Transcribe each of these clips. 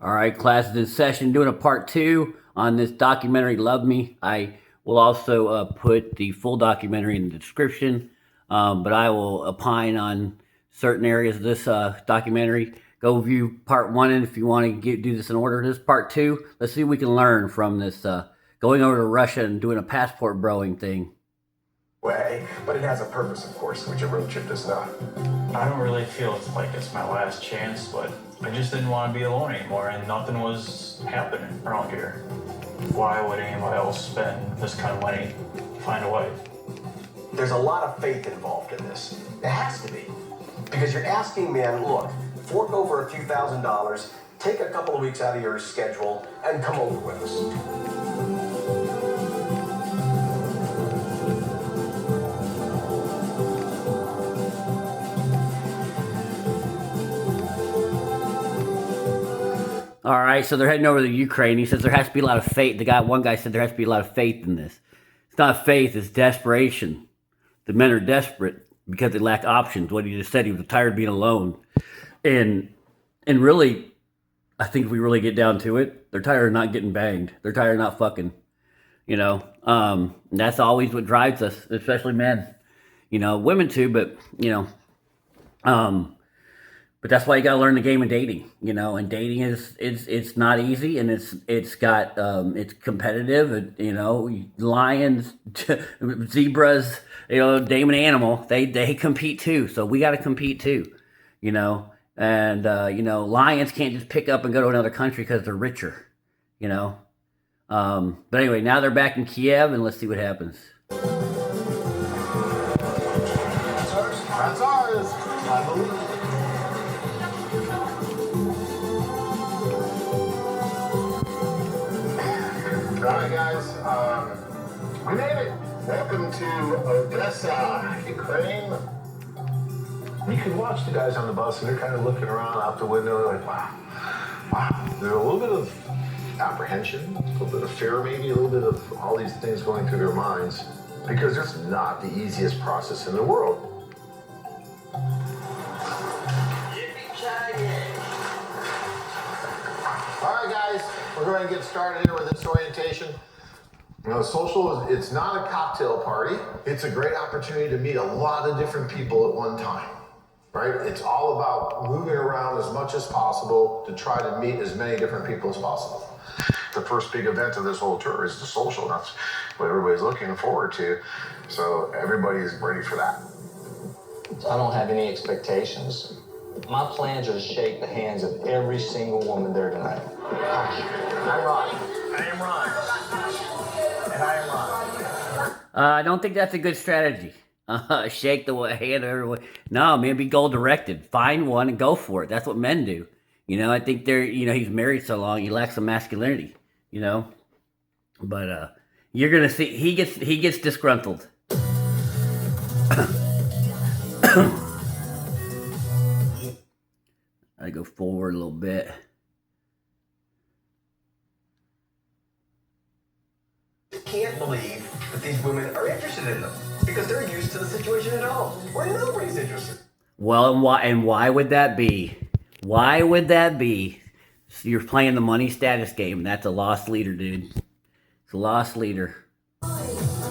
All right, class is in session, doing a part two on this documentary, Love Me. I will also put the full documentary in the description, but I will opine on certain areas of this documentary. Go view part one, and if you want to do this in order, this part two. Let's see what we can learn from this going over to Russia and doing a passport broing thing. Way, but it has a purpose, of course, which a road trip does not. I don't really feel like it's my last chance, but I just didn't want to be alone anymore, and nothing was happening around here. Why would anyone else spend this kind of money to find a wife? There's a lot of faith involved in this. It has to be. Because you're asking men, look, fork over a few $1,000s, take a couple of weeks out of your schedule, and come over with us. All right, so they're heading over to Ukraine. He says there has to be a lot of faith. One guy said there has to be a lot of faith in this. It's not faith, it's desperation. The men are desperate because they lack options. What he just said, he was tired of being alone. And really, I think if we really get down to it, they're tired of not getting banged. They're tired of not fucking. That's always what drives us, especially men. Women too, but but that's why you gotta learn the game of dating, and dating is it's not easy, and it's competitive, lions, zebras, name an animal, they compete too, so we gotta compete too, and lions can't just pick up and go to another country because they're richer, but anyway, now they're back in Kiev, and let's see what happens. That's ours. I believe it. All right, guys, we made it. Welcome to Odessa, Ukraine. You can watch the guys on the bus, and they're kind of looking around out the window, like, wow. There's a little bit of apprehension, a little bit of fear, maybe a little bit of all these things going through their minds, because it's not the easiest process in the world. All right, guys, we're going to get started here with this orientation. Social it's not a cocktail party. It's a great opportunity to meet a lot of different people at one time, right? It's all about moving around as much as possible to try to meet as many different people as possible. The first big event of this whole tour is the social. That's what everybody's looking forward to. So everybody's ready for that. I don't have any expectations. My plans are to shake the hands of every single woman there tonight. I'm Ron. I am Ron. And I am Ron. I don't think that's a good strategy. Shake the hand of everyone. No, maybe goal directed. Find one and go for it. That's what men do. I think he's married so long, he lacks some masculinity. But you're gonna see he gets disgruntled. I go forward a little bit. Can't believe that these women are interested in them because they're used to the situation at home where nobody's interested. Well, why would that be? Why would that be? So you're playing the money status game. That's a lost leader, dude. It's a lost leader.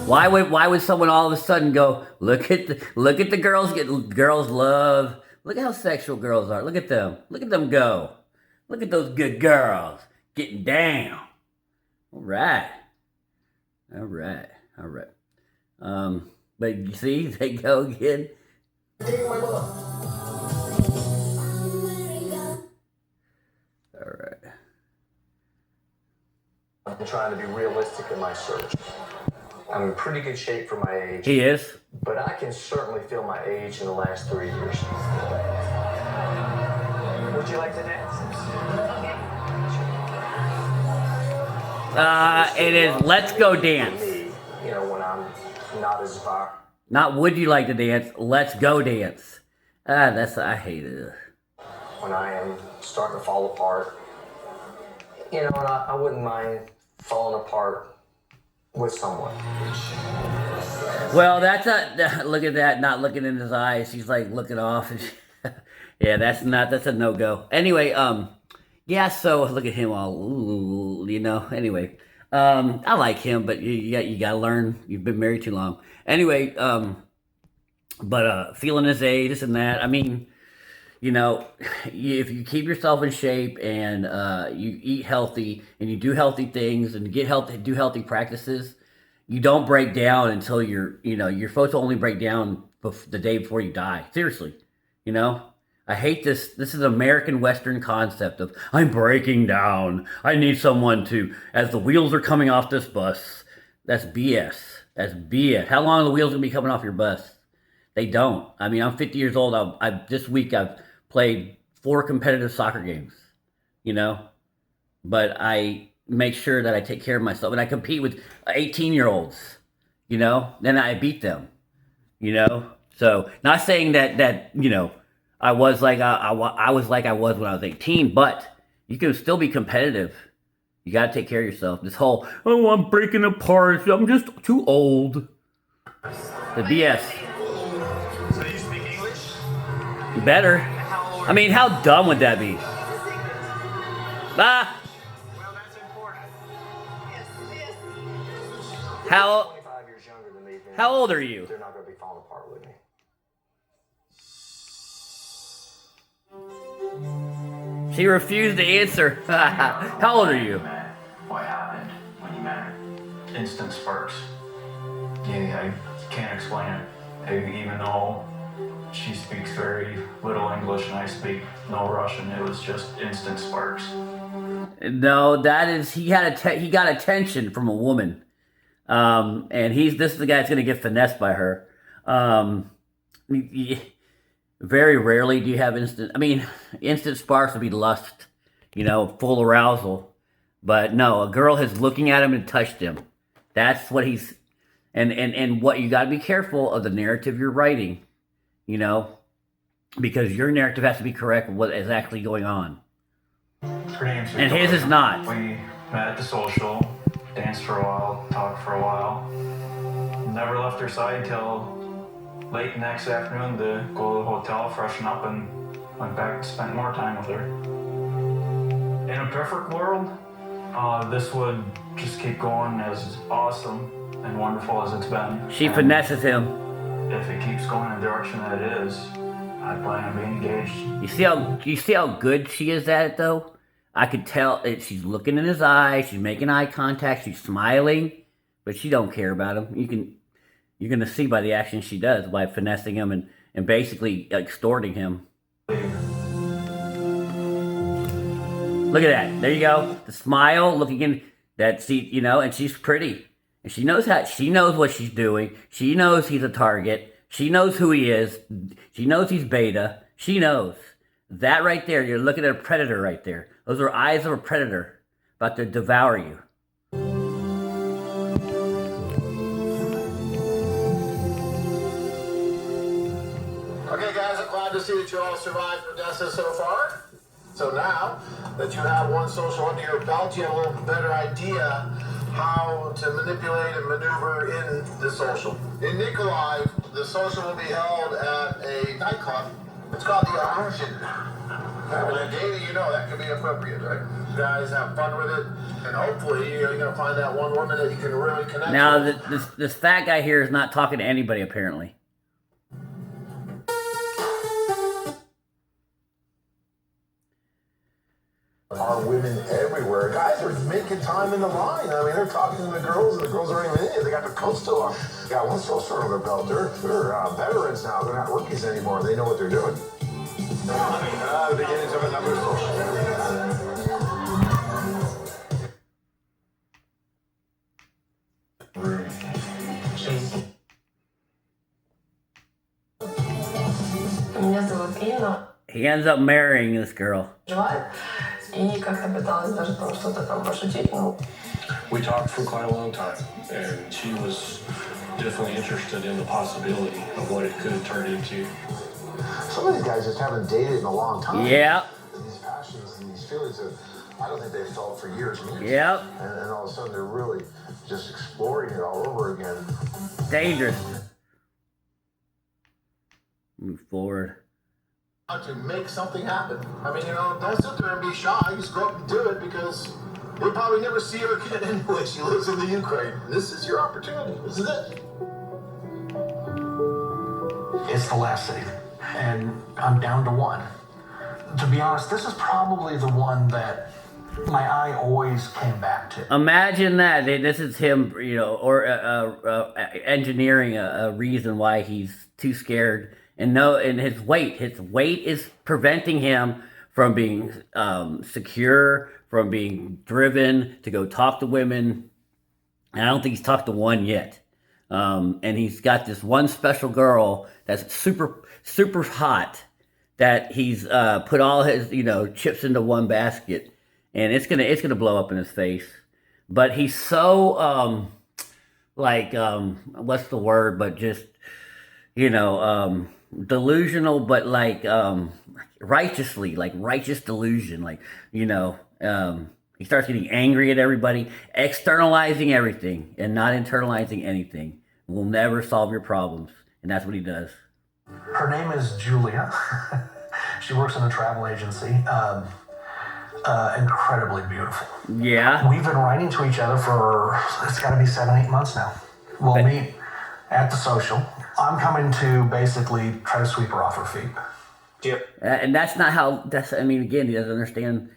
Why would someone all of a sudden go look at the girls girls love? Look how sexual girls are. Look at them. Look at them go. Look at those good girls getting down. All right. But you see, they go again. All right. I'm trying to be realistic in my search. I'm in pretty good shape for my age. He is. But I can certainly feel my age in the last 3 years. Would you like to dance? It is Let's Go Dance. When I'm not as far. Not would you like to dance, let's go dance. I hate it. When I am starting to fall apart. And I wouldn't mind falling apart with someone. Well, look at that, not looking in his eyes. He's like looking off. Yeah, that's a no-go. Anyway, Yeah, so look at him all, ooh, you know. Anyway, I like him, but you gotta learn. You've been married too long. Anyway, but feeling his age, this and that. I mean, you know, if you keep yourself in shape and you eat healthy and you do healthy things and get healthy, do healthy practices, you don't break down until you're supposed to only break down the day before you die. Seriously, you know. I hate this. This is an American Western concept of I'm breaking down. I need someone to, as the wheels are coming off this bus. That's BS. That's BS. How long are the wheels gonna be coming off your bus? They don't. I mean, I'm 50 years old. This week I've played 4 competitive soccer games, you know, but I make sure that I take care of myself and I compete with 18-year-olds, you know, then I beat them, you know. So not saying that I was like I was like I was when I was 18, but you can still be competitive. You got to take care of yourself. This whole I'm breaking apart. I'm just too old. The BS. So you speak English? You better. I mean, how dumb would that be? Ah. Well, that's important. How 25 years younger than me. Man. how old are you? They're not going to be falling apart with me. She refused to answer. How old are you? What happened when you met her? Instant sparks. Yeah, I can't explain it. Even though she speaks very little English and I speak no Russian, it was just instant sparks. No, that is he got attention from a woman, and this is the guy that's gonna get finessed by her. Very rarely do you have instant sparks would be lust, full arousal. But no, a girl is looking at him and touched him. That's what he's, and what you got to be careful of the narrative you're writing, because your narrative has to be correct with what is actually going on. Her name's And Victoria. his is not. We met at the social, danced for a while, talked for a while. Never left her side till late next afternoon to go to the hotel, freshen up, and went back to spend more time with her. In a perfect world, this would just keep going as awesome and wonderful as it's been. She And finesses him. if it keeps going in the direction that it is, I plan on being engaged. You see how good she is at it, though? I could tell she's looking in his eyes, she's making eye contact, she's smiling, but she don't care about him. You're gonna see by the action she does, by finessing him and basically extorting him. Look at that. There you go. The smile, looking in that seat, and she's pretty. And she knows what she's doing. She knows he's a target. She knows who he is. She knows he's beta. She knows. That right there, you're looking at a predator right there. Those are eyes of a predator about to devour you. Okay, guys, I'm glad to see that you all survived Odessa so far. So now that you have one social under your belt, you have a little better idea how to manipulate and maneuver in the social. In Nikolaev, the social will be held at a nightclub. It's called the Illusion. And a day that that could be appropriate, right? You guys have fun with it, and hopefully you're going to find that one woman that you can really connect Now, with. this fat guy here is not talking to anybody, apparently. Are women everywhere. Guys are making time in the line. I mean, they're talking to the girls, and the girls aren't even in. They got the coats still on. They got one social under their belt. They're veterans now. They're not rookies anymore. They know what they're doing. The beginnings of another Меня зовут Инна. He ends up marrying this girl. Желаю. И как-то пыталась даже там что-то там пошутить, но We talked for quite a long time, and she was definitely interested in the possibility of what it could turn into. Some of these guys just haven't dated in a long time. Yep. And these passions and these feelings that I don't think they've felt for years. Yep. And all of a sudden they're really just exploring it all over again. Dangerous. Move forward. to make something happen. I mean, don't sit there and be shy. Just go up and do it because you'll probably never see her again anyway. She lives in the Ukraine. This is your opportunity. This is it. It's the last city, and I'm down to one. To be honest, this is probably the one that my eye always came back to. Imagine that. This is him, or engineering a reason why he's too scared. And his weight is preventing him from being secure, from being driven to go talk to women. And I don't think he's talked to one yet. And he's got this one special girl that's super, super hot that he's put all his, chips into one basket. And it's gonna blow up in his face. But he's so what's the word? But just delusional, but righteously, righteous delusion. He starts getting angry at everybody, externalizing everything, and not internalizing anything. Will never solve your problems, and that's what he does. Her name is Julia. She works in a travel agency. Incredibly beautiful. Yeah. We've been writing to each other for, it's got to be 7-8 months now. We'll meet at the social. I'm coming to basically try to sweep her off her feet. Yep. And that's not how, again, he doesn't understand,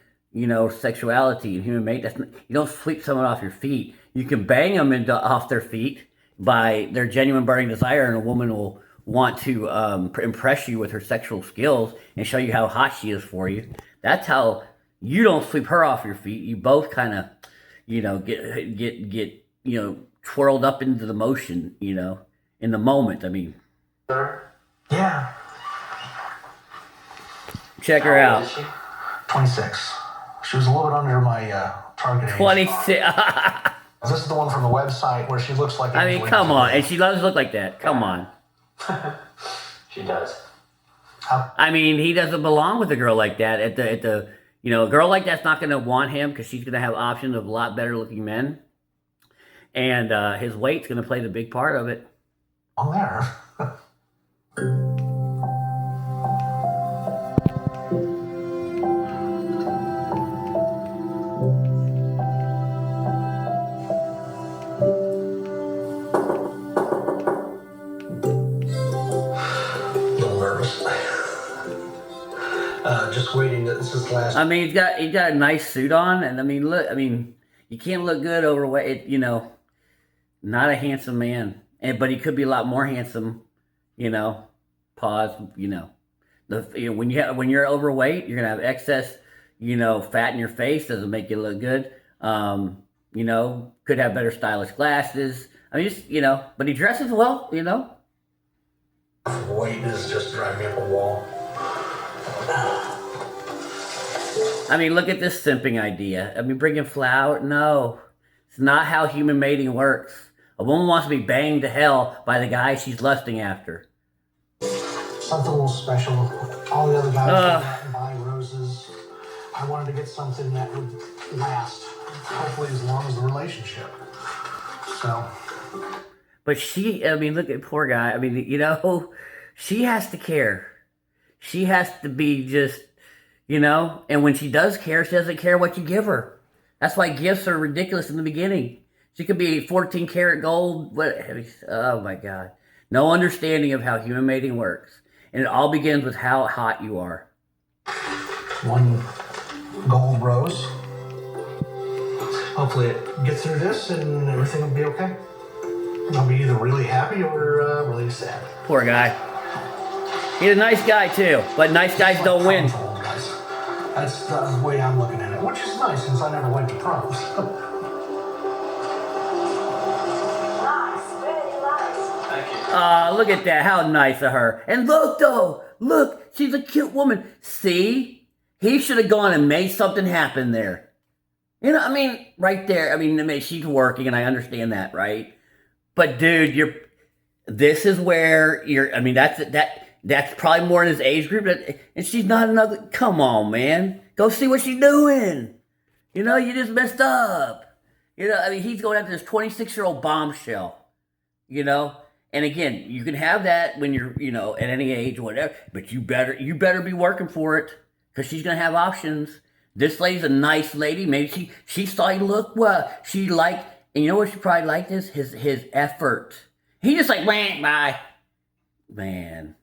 sexuality and human mate. You don't sweep someone off your feet. You can bang them off their feet by their genuine burning desire, and a woman will want to impress you with her sexual skills and show you how hot she is for you. That's how you don't sweep her off your feet. You both kind of, get twirled up into the motion, in the moment. I mean, yeah. Check her out. 26. She was a little bit under my target age. 26. This is the one from the website where she looks like. I mean, come on, and she does look like that. Come on. She does. I mean, he doesn't belong with a girl like that. At the a girl like that's not going to want him because she's going to have options of a lot better looking men, and his weight's going to play the big part of it. On there. Just waiting. This is last. I mean, he's got a nice suit on, and I mean, look. I mean, you can't look good overweight. Not a handsome man, but he could be a lot more handsome. Pause. When you're overweight, you're gonna have excess. Fat in your face doesn't make you look good. Could have better stylish glasses. I mean, but he dresses well. Weight is just driving me up a wall. I mean, look at this simping idea. I mean, bringing flour? No. It's not how human mating works. A woman wants to be banged to hell by the guy she's lusting after. Something a little special. All the other guys go out and buy roses. I wanted to get something that would last, hopefully as long as the relationship. So. But look at poor guy. I mean, she has to care. She has to be just, and when she does care, she doesn't care what you give her. That's why gifts are ridiculous in the beginning. She could be 14 karat gold. Oh my God. No understanding of how human mating works. And it all begins with how hot you are. One gold rose. Hopefully it gets through this and everything will be okay. I'll be either really happy or really sad. Poor guy. He's a nice guy too, but nice guys don't win. That's the way I'm looking at it, which is nice since I never went to proms. Nice, very nice. Look at that. How nice of her. And look though, look, she's a cute woman. See? He should have gone and made something happen there. Right there. She's working and I understand that, right? But dude, this is where that's probably more in his age group, and she's not another. Come on, man, go see what she's doing. You just messed up. He's going after this 26-year-old bombshell. And And again, you can have that when you're, you know, at any age, whatever. But you better be working for it, because she's gonna have options. This lady's a nice lady. Maybe she saw you look well. She liked, and you know what she probably liked is his effort. He just like went by. Man,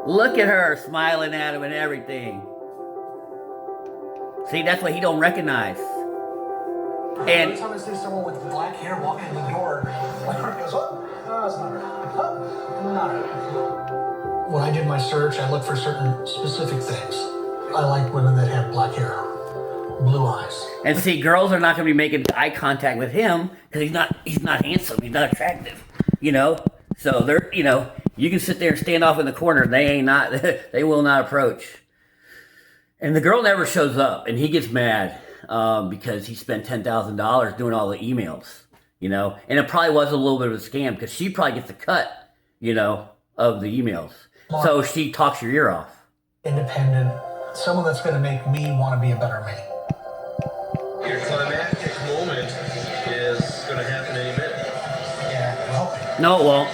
look at her smiling at him and everything. See, that's what he don't recognize. Every And time I see someone with black hair walking in the door, my heart goes, oh, no, it's not her. Oh, not her. When I did my search, I looked for certain specific things. I like women that have black hair, blue eyes. And see, girls are not going to be making eye contact with him because he's not handsome, he's not attractive, you know. So they're, you know, you can sit there and stand off in the corner. They will not approach. And the girl never shows up, and he gets mad because he spent $10,000 doing all the emails, you know. And it probably was a little bit of a scam because she probably gets the cut, you know, of the emails. So she talks your ear off. Independent, someone that's going to make me want to be a better me. Your climactic moment is going to happen any minute. Yeah, well, No, it won't.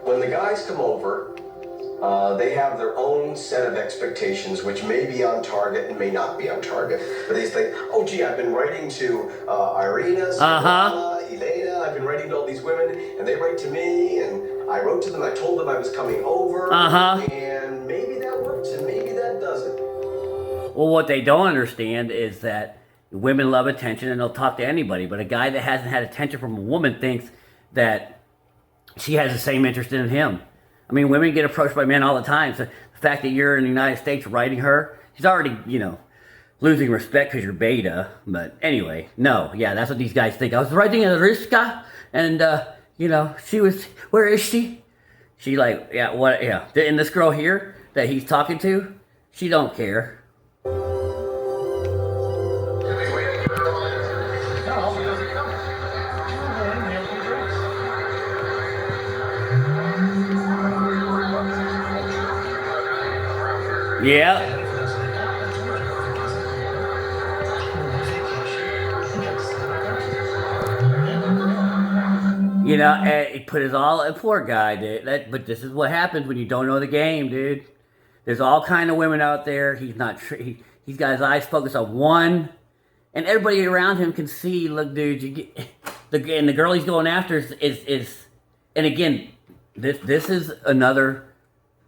When the guys come over, they have their own set of expectations, which may be on target and may not be on target. But they think, oh, gee, I've been writing to Irina, Svetlana, Elena, I've been writing to all these women, and they write to me, and I wrote to them, I told them I was coming over, and maybe that works, and maybe that doesn't. Well, what they don't understand is that women love attention and they'll talk to anybody, but a guy that hasn't had attention from a woman thinks that she has the same interest in him. I mean, women get approached by men all the time. So the fact that you're in the United States writing her, she's already, you know, losing respect because you're beta. But anyway, no, yeah, that's what these guys think. I was writing to Riska, and, you know, she was, where is she? She like, yeah, what, yeah. And this girl here that he's talking to, she don't care. Yeah. You know, and it put his all, poor guy, dude. But this is what happens when you don't know the game, dude. There's all kind of women out there. He's not, he's got his eyes focused on one, and everybody around him can see. Look, dude, you get and the girl he's going after is and again, this is another.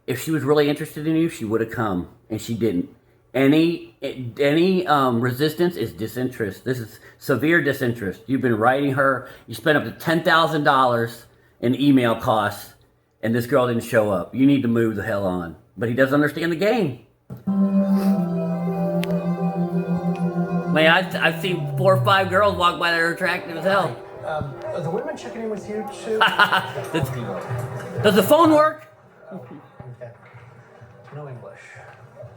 If she was really interested in you, she would have come, and she didn't. Any resistance is disinterest. This is severe disinterest. You've been writing her. You spent up to $10,000 in email costs, and this girl didn't show up. You need to move the hell on. But he doesn't understand the game. Man, I've seen 4 or 5 girls walk by that are attractive as hell. Are the women checking in with you too? Does the phone work? Okay. No English.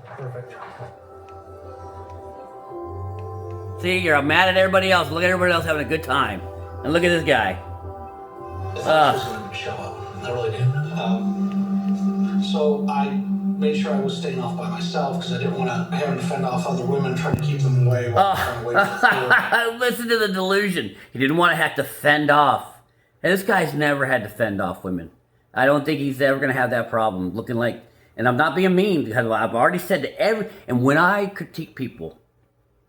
Perfect. See, you're mad at everybody else. Look at everybody else having a good time. And look at this guy. I thought she was going to show up. I really did. So I made sure I was staying off by myself because I didn't want to have to fend off other women trying to keep them away while trying to wait for the Listen to the delusion. He didn't want to have to fend off. And this guy's never had to fend off women. I don't think he's ever going to have that problem. Looking like, and I'm not being mean because I've already said to and when I critique people,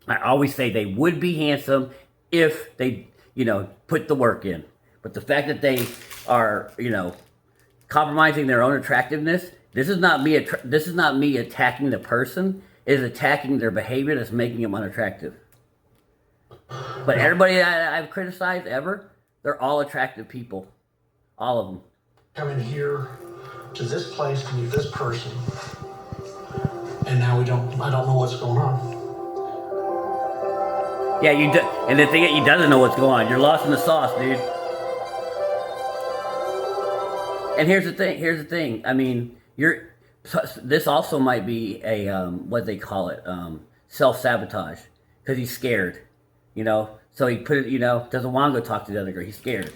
I always say they would be handsome if they, you know, put the work in. But the fact that they are, you know, compromising their own attractiveness, this is not me attacking the person. It is attacking their behavior that's making them unattractive. But everybody that I've criticized ever, they're all attractive people. All of them. come in here to this place to meet this person, and now I don't know what's going on. Yeah, and the thing is, he doesn't know what's going on. You're lost in the sauce, dude. And here's the thing. I mean, this also might be a what they call it, self-sabotage, because he's scared, you know. So he put it, you know, doesn't want to go talk to the other girl. He's scared.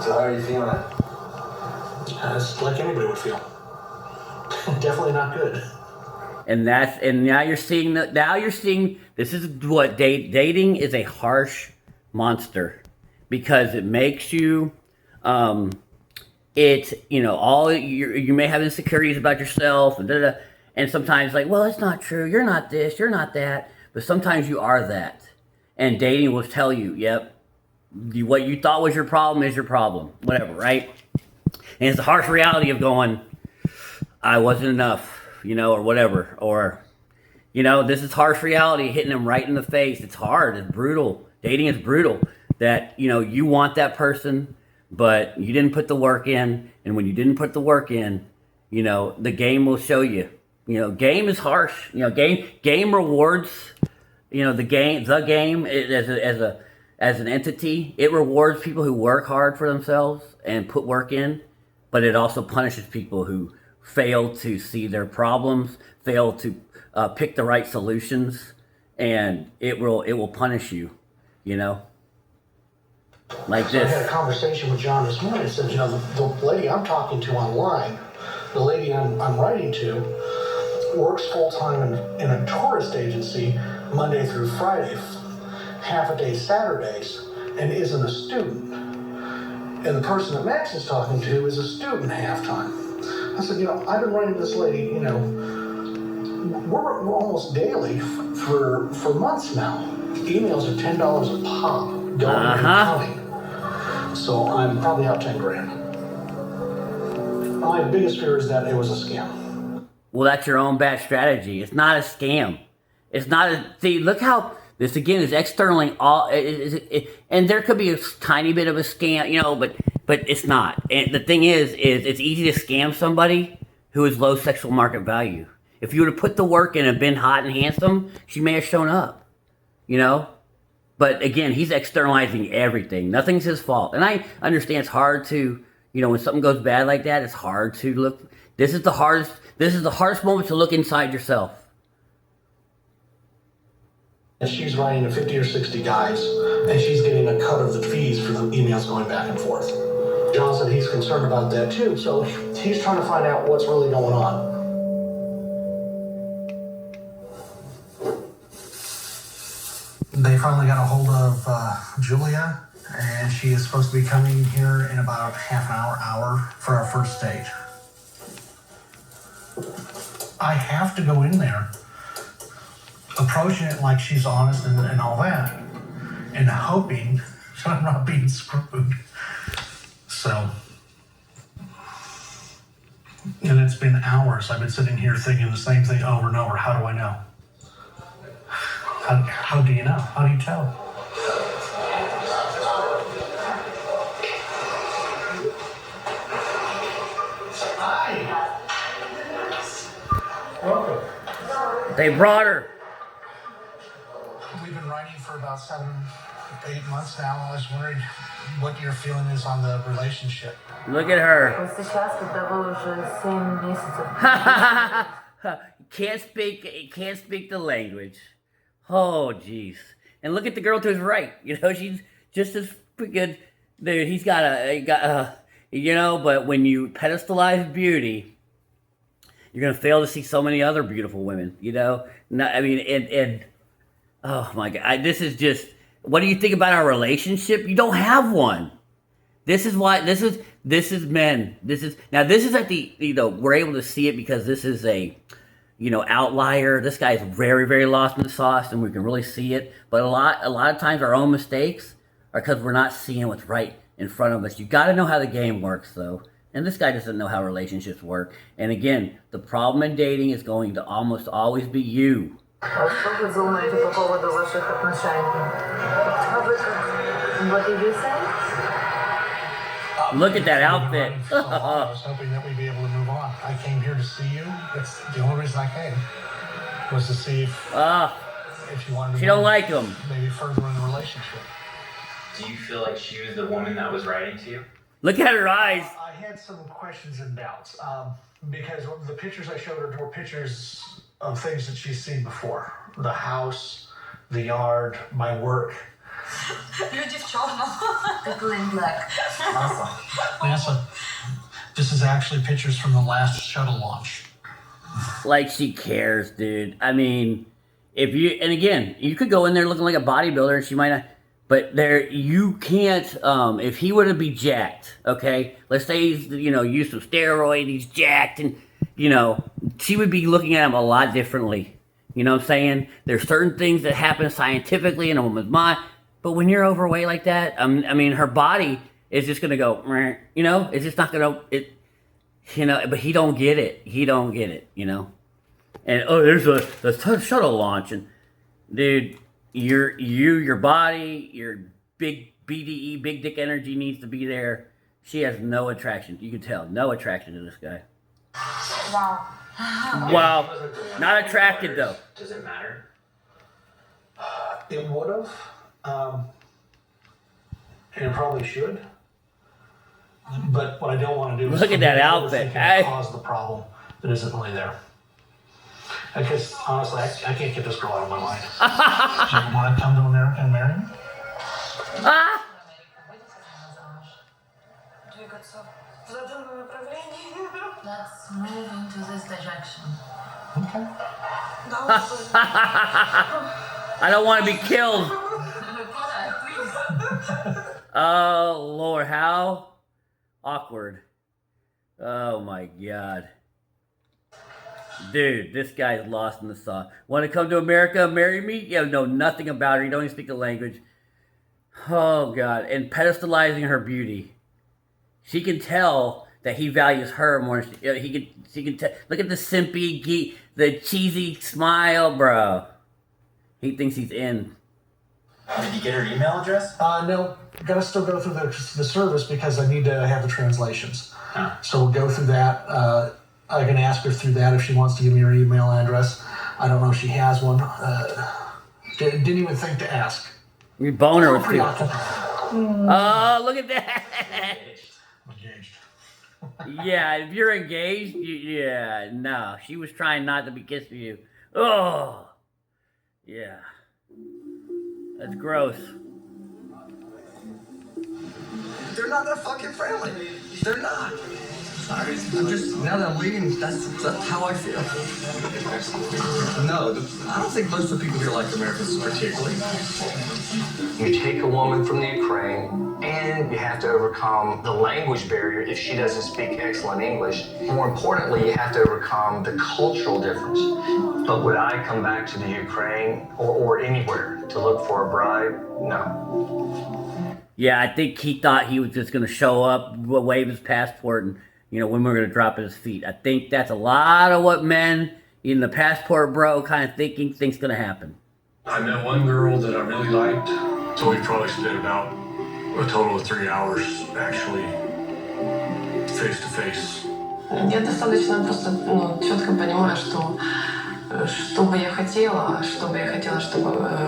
So how are you feeling? It's like anybody would feel. Definitely not good. And now you're seeing this is what dating is, a harsh monster, because it makes you you may have insecurities about yourself and sometimes like, well, it's not true, you're not this, you're not that, but sometimes you are that. And dating will tell you, yep, what you thought was your problem is your problem, whatever, right? And it's the harsh reality of going, I wasn't enough, or whatever, or, this is harsh reality hitting them right in the face. It's hard, it's brutal. Dating is brutal, that, you want that person, but you didn't put the work in, and when you didn't put the work in, the game will show you. Game is harsh. Game rewards, the game as an entity, it rewards people who work hard for themselves and put work in, but it also punishes people who fail to see their problems, fail to pick the right solutions, and it will punish you, like So I this. had a conversation with John this morning. He said, the lady I'm talking to online, the lady I'm writing to, works full-time in a tourist agency Monday through Friday, half a day Saturdays, and isn't a student. And the person that Max is talking to is a student half-time. I said, I've been writing to this lady, we're almost daily for months now. Emails are $10 a pop, going and coming. So I'm probably out 10 grand. My biggest fear is that it was a scam. Well, that's your own bad strategy. It's not a scam. It's not see, look how this again is externally and there could be a tiny bit of a scam, but it's not. And the thing is it's easy to scam somebody who is low sexual market value. If you would have put the work in and been hot and handsome, she may have shown up, But again, he's externalizing everything. Nothing's his fault. And I understand it's hard to, when something goes bad like that, it's hard to look. This is the hardest moment to look inside yourself. And she's writing to 50 or 60 guys, and she's getting a cut of the fees for the emails going back and forth. John said he's concerned about that too, so he's trying to find out what's really going on. They finally got a hold of Julia, and she is supposed to be coming here in about half an hour for our first stage. I have to go in there, approaching it like she's honest and all that, and hoping that I'm not being screwed. So, and it's been hours. I've been sitting here thinking the same thing over and over. How do I know? How do you know? How do you tell? Hi. Welcome. They brought her. We've been writing for about 7, 8 months now. I was wondering what your feeling is on the relationship. Look at her. Сейчас, когда вы уже 7 месяцев. Can't speak the language. Oh, jeez. And look at the girl to his right. She's just as good. Dude, he's got but when you pedestalize beauty, you're going to fail to see so many other beautiful women, oh my God. This is just, what do you think about our relationship? You don't have one. This is why, this is men. This is at the, we're able to see it because this is a, outlier. This guy is very, very lost in the sauce, and we can really see it. But a lot of times our own mistakes are because we're not seeing what's right in front of us. You got to know how the game works, though. And this guy doesn't know how relationships work. And again, the problem in dating is going to almost always be you. Что вы думаете по поводу ваших отношений? What did you say? Look at that outfit. I was hoping that we'd be able to move on. I came here to see you. That's the only reason I came, was to see if you wanted to She don't like him. maybe further in the relationship. Do you feel like she was the woman that was writing to you? Look at her eyes. I had some questions and doubts because the pictures I showed her were pictures of things that she's seen before. The house, the yard, my work. Люди в черном. People in black. NASA, this is actually pictures from the last shuttle launch. like she cares, dude. I mean, if you, and again, you could go in there looking like a bodybuilder and she might not, but there, you can't, if he were to be jacked, okay, let's say he's, used some steroid, he's jacked, and, she would be looking at him a lot differently. You know what I'm saying? There's certain things that happen scientifically in a woman's mind, but when you're overweight like that, I mean, her body is just gonna go, it's just not gonna, but he don't get it. He don't get it, And there's a shuttle launch, and dude, your body, your big BDE, big dick energy needs to be there. She has no attraction. You can tell, no attraction to this guy. Wow. Wow, not attracted though. Does it matter? It would have, and it probably should. But what I don't want to do is look at that outfit. Cause the problem that isn't really there. Because honestly, I can't get this girl out of my mind. Do you want to come to America and marry me? Ah! Let's move into this direction. Okay. I don't want to be killed. Oh Lord, how awkward. Oh my God. Dude, this guy's lost in the sauce. Want to come to America and marry me? You know nothing about her. You don't even speak the language. Oh God. And pedestalizing her beauty. She can tell that he values her more. She can tell. Look at the simpy, the cheesy smile, bro. He thinks he's in. Did you get her email address? No. Gotta still go through the service because I need to have the translations. Huh. So we'll go through that. I can ask her through that if she wants to give me her email address. I don't know if she has one. Didn't even think to ask. Your boner was Pretty too. occupied. Oh, look at that. Engaged. Yeah, if you're engaged, no. She was trying not to be kissing you. Oh, yeah. That's gross. They're not that fucking friendly. They're not. Sorry. I'm just, now that I'm leaving, that's how I feel. No, I don't think most of the people here like Americans particularly. You take a woman from the Ukraine, and you have to overcome the language barrier if she doesn't speak excellent English. More importantly, you have to overcome the cultural difference. But would I come back to the Ukraine or anywhere to look for a bride? No. Yeah, I think he thought he was just going to show up, wave his passport, and, when we were going to drop at his feet. I think that's a lot of what men in the passport bro kind of think's going to happen. I met one girl that I really liked, so we probably spent about a total of 3 hours actually face to face. Я достаточно просто четко понимаю, что бы я хотела, чтобы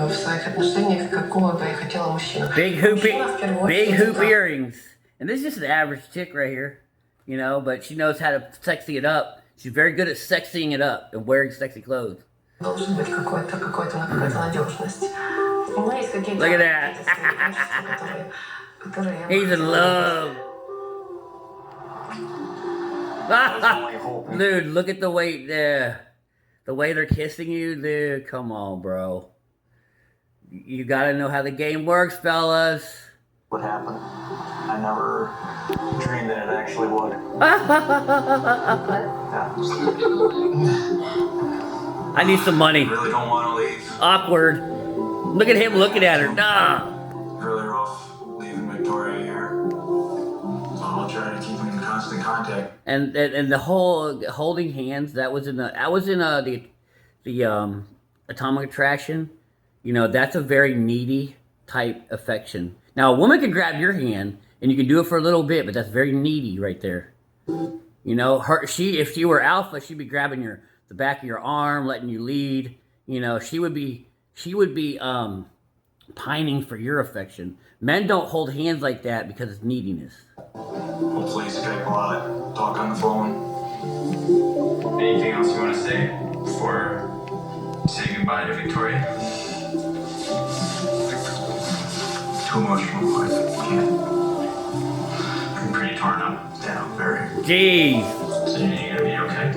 в своих отношениях, какого бы я хотела мужчину. Big hoop earrings. And this is just an average chick right here, but she knows how to sexy it up. She's very good at sexying it up and wearing sexy clothes. Должен быть какая-то надежность. Look at that. He's in love. Dude, look at the way they're kissing you, dude. Come on, bro. You gotta know how the game works, fellas. What happened? I never dreamed that it actually would. I need some money. Really don't want to leave. Awkward. Look at him looking at her. Nah. Really rough leaving Victoria here. So I'll try to keep in constant contact. And the whole holding hands, that was in the Atomic Attraction. That's a very needy type affection. Now a woman can grab your hand and you can do it for a little bit, but that's very needy right there. If she were alpha, she'd be grabbing the back of your arm, letting you lead. She would be pining for your affection. Men don't hold hands like that because it's neediness. Hopefully Skype a lot, talk on the phone. Anything else you want to say before saying goodbye to Victoria? Too emotional, I can't. I'm pretty torn up. Yeah, very. Jeez. So you're gonna be okay?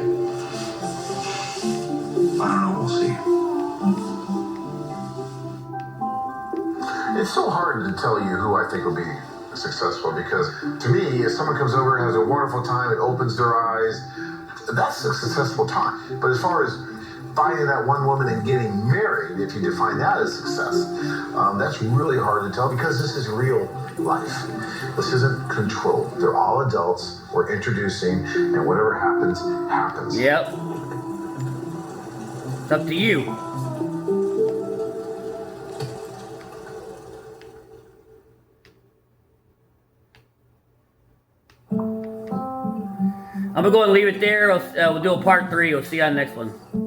It's so hard to tell you who I think will be successful because to me, if someone comes over and has a wonderful time, it opens their eyes, that's a successful time. But as far as finding that one woman and getting married, if you define that as success, that's really hard to tell because this is real life. This isn't controlled. They're all adults. We're introducing, and whatever happens, happens. Yep. It's up to you. I'm gonna go and leave it there. We'll do a part 3. We'll see you on the next one.